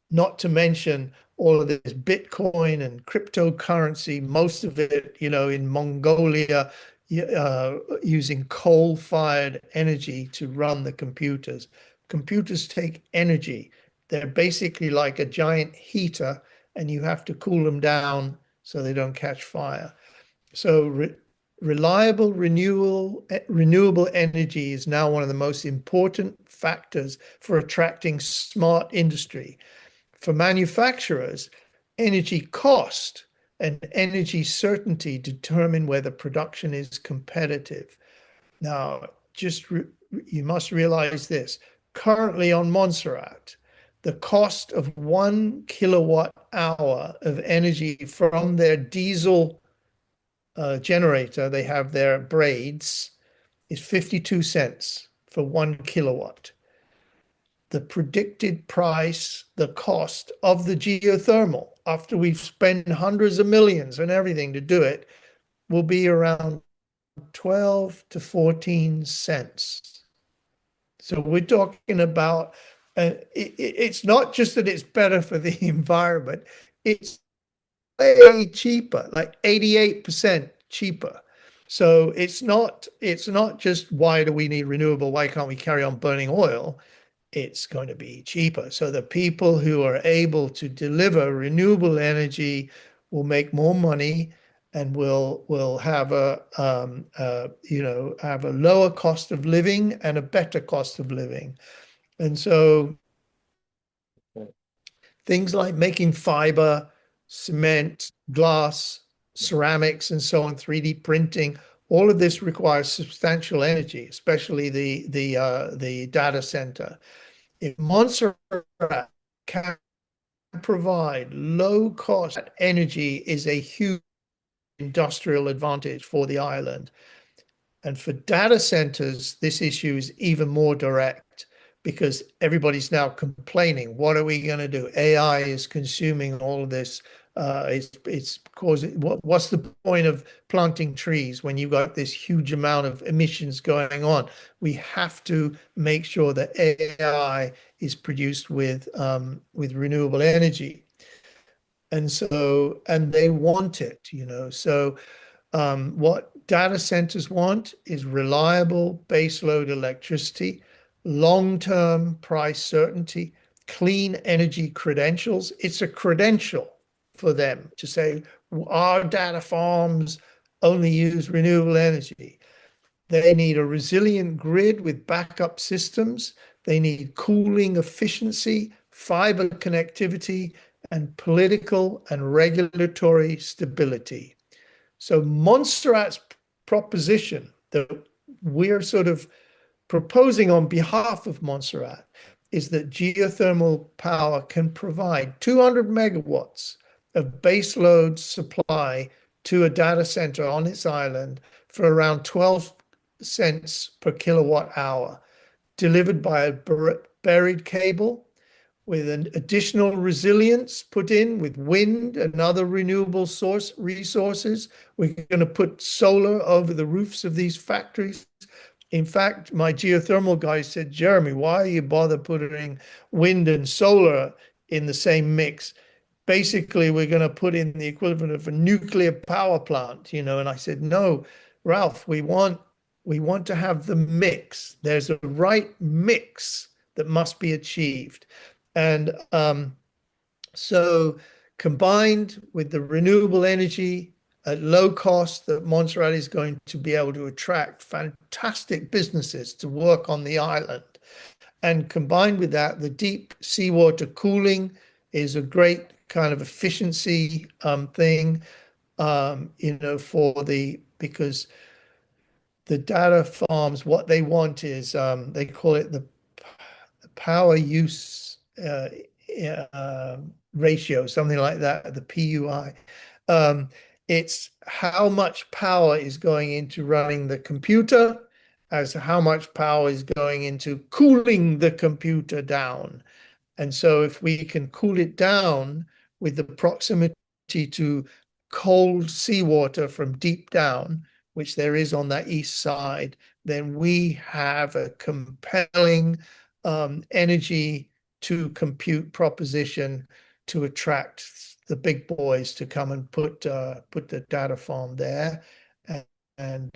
Speaker 2: not to mention all of this Bitcoin and cryptocurrency, most of it, in Mongolia, using coal-fired energy to run the computers. Computers take energy. They're basically like a giant heater, and you have to cool them down so they don't catch fire. So reliable, renewable energy is now one of the most important factors for attracting smart industry. For manufacturers, energy cost and energy certainty determine whether production is competitive. Now, you must realize this. Currently on Montserrat, the cost of 1 kilowatt hour of energy from their diesel generator, they have their braids, is 52 cents for 1 kilowatt. The predicted price, the cost of the geothermal, after we've spent hundreds of millions and everything to do it, will be around 12 to 14 cents. So we're talking about, it's not just that it's better for the environment, it's way cheaper, like 88% cheaper. So it's not just why do we need renewable? Why can't we carry on burning oil? It's going to be cheaper. So the people who are able to deliver renewable energy will make more money and will have have a lower cost of living and a better cost of living. And so things like making fiber, cement, glass, ceramics, and so on, 3D printing, all of this requires substantial energy, especially the data center. If Montserrat can provide low cost energy is a huge industrial advantage for the island. And for data centers, this issue is even more direct because everybody's now complaining. What are we going to do? AI is consuming all of this. It's causing. What's the point of planting trees when you've got this huge amount of emissions going on? We have to make sure that AI is produced with renewable energy, and they want it. So what data centers want is reliable baseload electricity, long-term price certainty, clean energy credentials. It's a credential for them to say our data farms only use renewable energy. They need a resilient grid with backup systems. They need cooling efficiency, fiber connectivity, and political and regulatory stability. So Montserrat's proposition that we're sort of proposing on behalf of Montserrat is that geothermal power can provide 200 megawatts of baseload supply to a data center on its island for around 12 cents per kilowatt hour, delivered by a buried cable with an additional resilience put in with wind and other renewable resources. We're going to put solar over the roofs of these factories. In fact, my geothermal guy said, Jeremy, why are you bother putting wind and solar in the same mix? Basically, we're going to put in the equivalent of a nuclear power plant, and I said, no, Ralph, we want to have the mix. There's a right mix that must be achieved. And so combined with the renewable energy at low cost that Montserrat is going to be able to attract fantastic businesses to work on the island. And combined with that, the deep seawater cooling is a great kind of efficiency thing, because the data farms, what they want is, they call it the power use ratio, something like that, the PUI. It's how much power is going into running the computer as how much power is going into cooling the computer down. And so if we can cool it down with the proximity to cold seawater from deep down, which there is on that east side, then we have a compelling energy to compute proposition to attract the big boys to come and put the data farm there. And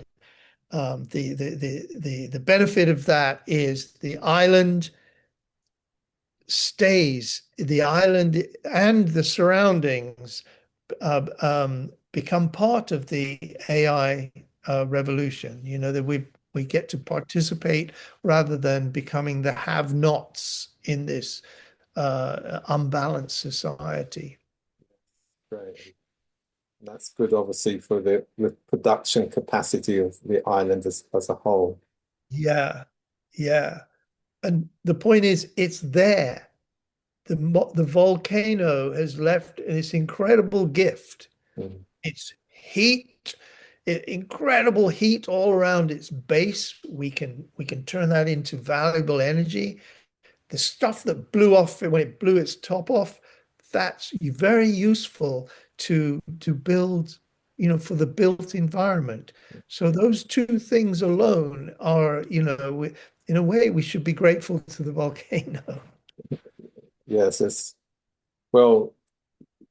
Speaker 2: the benefit of that is the island and the surroundings become part of the AI revolution. That we get to participate rather than becoming the have-nots in this unbalanced society.
Speaker 1: Right. That's good, obviously, for the production capacity of the island as a whole.
Speaker 2: Yeah, yeah. And the point is, it's there. The volcano has left this incredible gift.
Speaker 1: Mm.
Speaker 2: It's heat, incredible heat all around its base. We can turn that into valuable energy. The stuff that blew off when it blew its top off, that's very useful to build, for the built environment. So those two things alone are, in a way, we should be grateful to the volcano.
Speaker 1: Yes, well,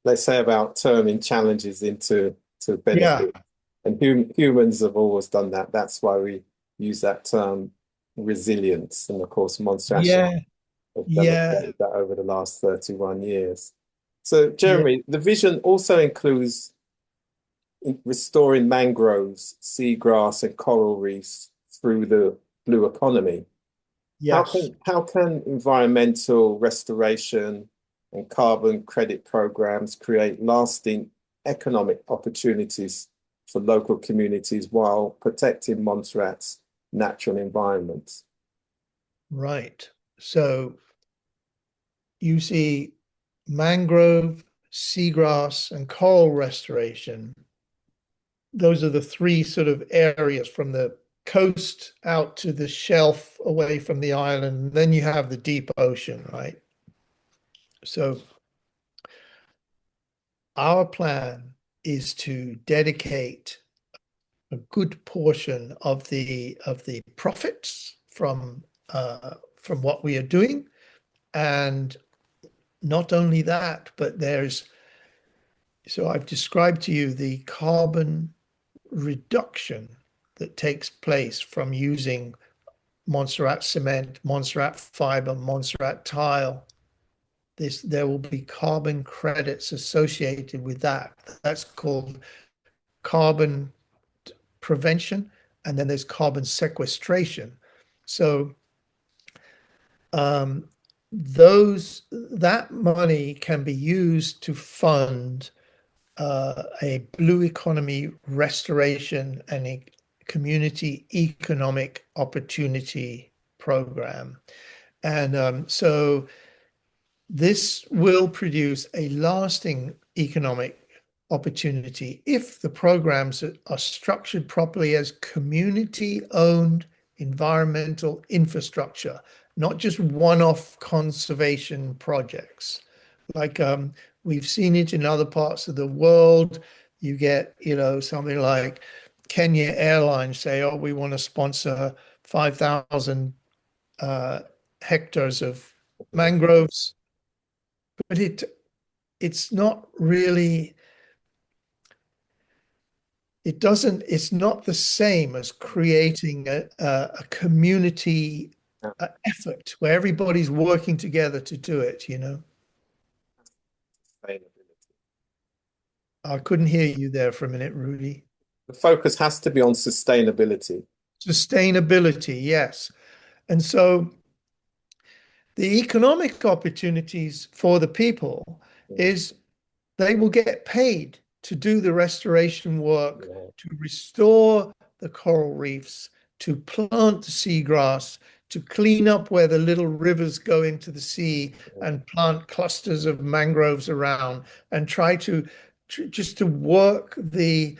Speaker 1: they say about turning challenges into
Speaker 2: Yeah,
Speaker 1: benefit. And humans have always done that. That's why we use that term resilience. And of course, Montserrat
Speaker 2: yeah,
Speaker 1: have
Speaker 2: yeah,
Speaker 1: demonstrated that over the last 31 years. So,
Speaker 2: yeah,
Speaker 1: Jeremy, the vision also includes restoring mangroves, seagrass, and coral reefs through the blue economy.
Speaker 2: yes.
Speaker 1: How can environmental restoration and carbon credit programs create lasting economic opportunities for local communities while protecting Montserrat's natural environment?
Speaker 2: Right. So you see, mangrove, seagrass, and coral restoration. Those are the three sort of areas from the coast out to the shelf away from the island. Then you have the deep ocean, right? So our plan is to dedicate a good portion of the profits from what we are doing, and not only that, but so I've described to you the carbon reduction that takes place from using Montserrat cement, Montserrat fibre, Montserrat tile. There will be carbon credits associated with that. That's called carbon prevention, and then there's carbon sequestration. So that money can be used to fund a blue economy restoration and a community economic opportunity program. And so this will produce a lasting economic opportunity if the programs are structured properly as community-owned environmental infrastructure, not just one-off conservation projects. Like we've seen it in other parts of the world. You get, something like Kenya Airlines say, oh, we want to sponsor 5,000 hectares of mangroves. But it's not really, it's not the same as creating a community effort where everybody's working together to do it,
Speaker 1: Sustainability.
Speaker 2: I couldn't hear you there for a minute, Rudy.
Speaker 1: The focus has to be on sustainability.
Speaker 2: Sustainability, yes. And so the economic opportunities for the people is they will get paid to do the restoration work, to restore the coral reefs, to plant the seagrass, to clean up where the little rivers go into the sea and plant clusters of mangroves around and try to just to work the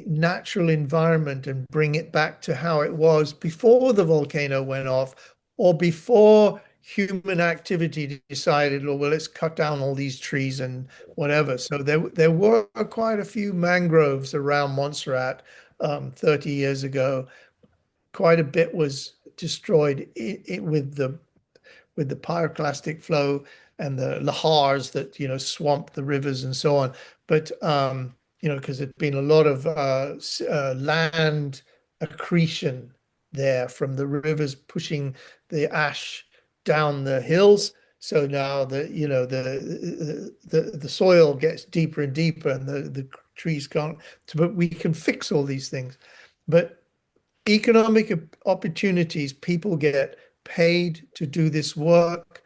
Speaker 2: natural environment and bring it back to how it was before the volcano went off or before human activity decided, oh, well, let's cut down all these trees and whatever. So there were quite a few mangroves around Montserrat 30 years ago. Quite a bit was destroyed with the pyroclastic flow and the lahars that swamp the rivers and so on. But because there'd been a lot of land accretion there from the rivers pushing the ash down the hills. So now the soil gets deeper and deeper, and the trees can't. But we can fix all these things. But economic opportunities, people get paid to do this work.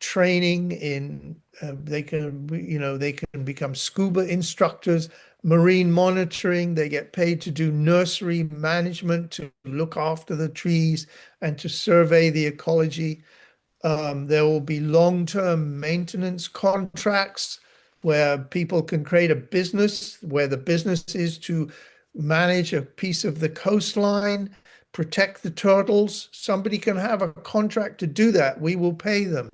Speaker 2: Training in they can become scuba instructors, marine monitoring. They get paid to do nursery management, to look after the trees and to survey the ecology. There will be long-term maintenance contracts where people can create a business where the business is to manage a piece of the coastline, protect the turtles. Somebody can have a contract to do that. We will pay them.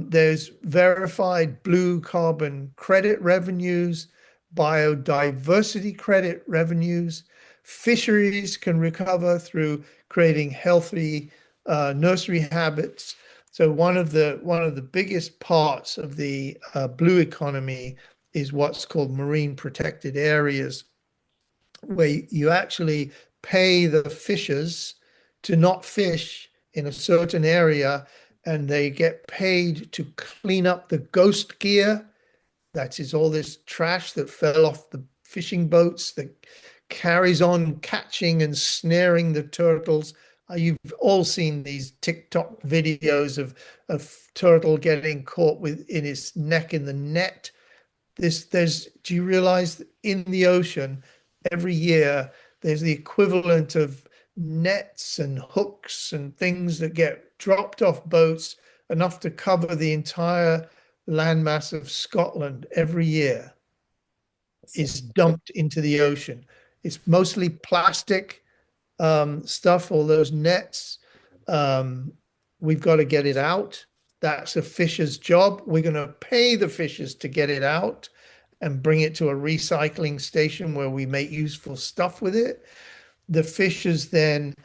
Speaker 2: There's verified blue carbon credit revenues, biodiversity credit revenues. Fisheries can recover through creating healthy nursery habits. So one of the biggest parts of the blue economy is what's called marine protected areas, where you actually pay the fishers to not fish in a certain area, and they get paid to clean up the ghost gear. That is all this trash that fell off the fishing boats that carries on catching and snaring the turtles. You've all seen these TikTok videos of a turtle getting caught in its neck in the net. Do you realize that in the ocean every year there's the equivalent of nets and hooks and things that get dropped off boats enough to cover the entire landmass of Scotland every year
Speaker 1: So,
Speaker 2: is dumped into the ocean. It's mostly plastic stuff, all those nets. Um, we've got to get it out. That's a fisher's job. We're going to pay the fishers to get it out and bring it to a recycling station where we make useful stuff with it. The fishers then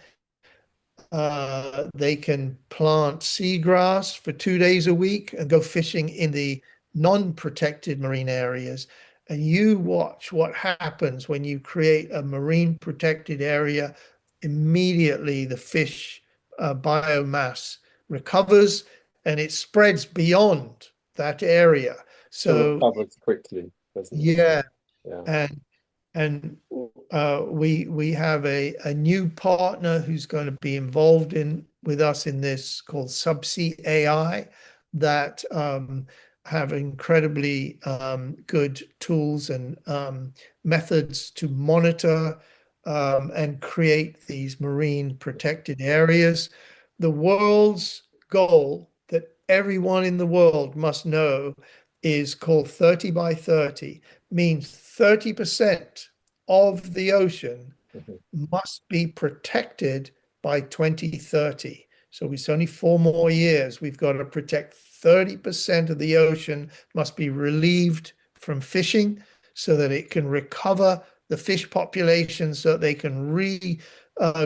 Speaker 2: they can plant seagrass for 2 days a week and go fishing in the non-protected marine areas. And you watch what happens when you create a marine protected area. Immediately, the fish biomass recovers and it spreads beyond that area.
Speaker 1: so
Speaker 2: So,
Speaker 1: recovers quickly, doesn't it?
Speaker 2: yeah,
Speaker 1: Yeah.
Speaker 2: and and we have a new partner who's going to be involved in with us in this called Subsea AI that have incredibly good tools and methods to monitor and create these marine protected areas. The world's goal that everyone in the world must know is called 30 by 30, means 30% of the ocean
Speaker 1: Mhm.
Speaker 2: must be protected by 2030. So it's only 4 more years. We've got to protect 30% of the ocean must be relieved from fishing so that it can recover the fish population so that they can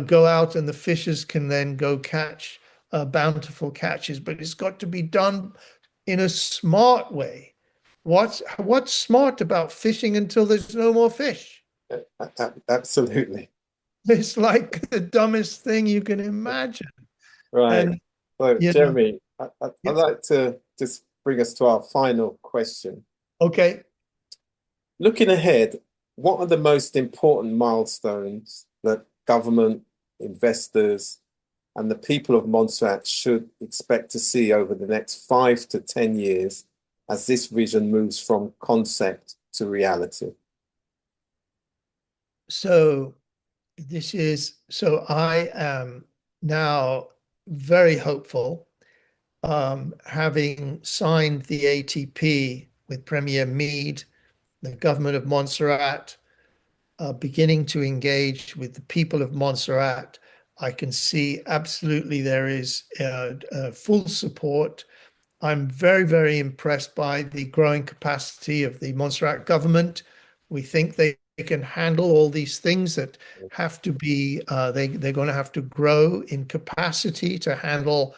Speaker 2: go out and the fishers can then go catch bountiful catches. But it's got to be done in a smart way. What's smart about fishing until there's no more fish?
Speaker 1: Absolutely.
Speaker 2: It's like the dumbest thing you can imagine.
Speaker 1: Right.
Speaker 2: And
Speaker 1: So,
Speaker 2: you know,
Speaker 1: Jeremy, I'd
Speaker 2: yeah,
Speaker 1: like to just bring us to our final question.
Speaker 2: okay.
Speaker 1: Looking ahead, what are the most important milestones that government, investors, and the people of Montserrat should expect to see over the next 5 to 10 years as this vision moves from concept to reality?
Speaker 2: So I am now very hopeful, having signed the ATP with Premier Mead, the government of Montserrat, beginning to engage with the people of Montserrat. I can see absolutely there is full support. I'm very, very impressed by the growing capacity of the Montserrat government. We think they can handle all these things that have to be, they're going to have to grow in capacity to handle,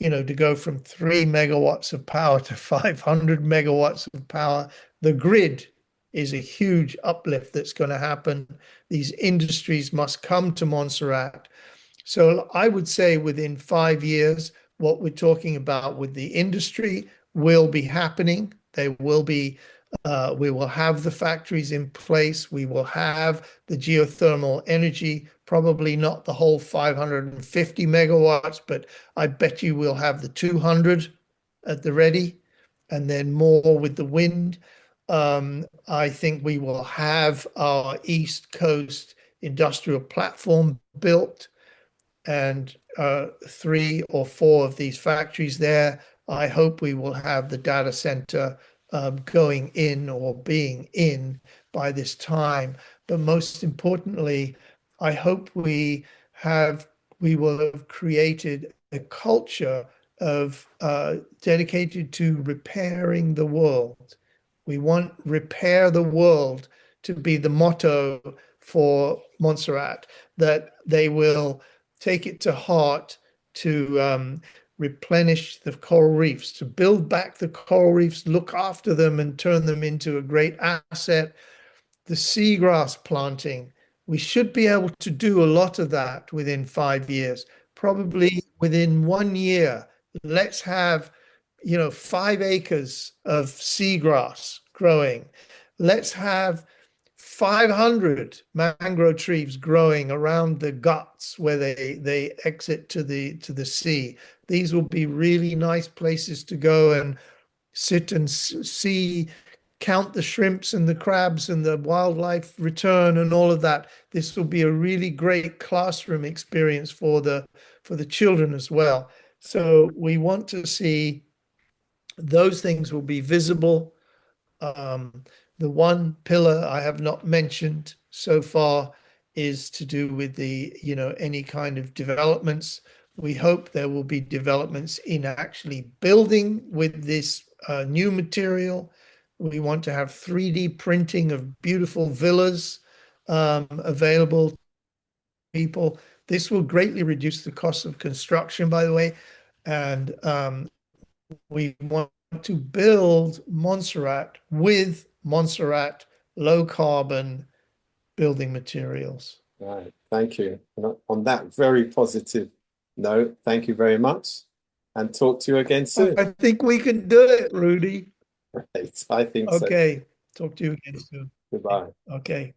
Speaker 2: to go from 3 megawatts of power to 500 megawatts of power. The grid is a huge uplift that's going to happen. These industries must come to Montserrat. So I would say within 5 years, what we're talking about with the industry will be happening. We will have the factories in place. We will have the geothermal energy, probably not the whole 550 megawatts, but I bet you we'll have the 200 at the ready, and then more with the wind. I think we will have our East Coast industrial platform built and 3 or 4 of these factories there. I hope we will have the data center going in or being in by this time. But most importantly, I hope we will have created a culture of dedicated to repairing the world. We want repair the world to be the motto for Montserrat, that they will take it to heart to replenish the coral reefs, to build back the coral reefs, look after them, and turn them into a great asset. The seagrass planting, we should be able to do a lot of that within 5 years, probably within 1 year. Let's have 5 acres of seagrass growing. Let's have 500 mangrove trees growing around the guts where they exit to the sea. These will be really nice places to go and sit and see, count the shrimps and the crabs and the wildlife return and all of that. This will be a really great classroom experience for the children as well. So we want to see Those things will be visible. The one pillar I have not mentioned so far is to do with the, any kind of developments. We hope there will be developments in actually building with this new material. We want to have 3D printing of beautiful villas available to people. This will greatly reduce the cost of construction, by the way. And we want to build Montserrat with Montserrat low carbon building materials.
Speaker 1: Right, thank you. And on that very positive note, thank you very much, and talk to you again soon.
Speaker 2: I think we can do it, Rudy.
Speaker 1: Right, I think so.
Speaker 2: Okay. Talk to you again soon.
Speaker 1: Goodbye.
Speaker 2: Okay.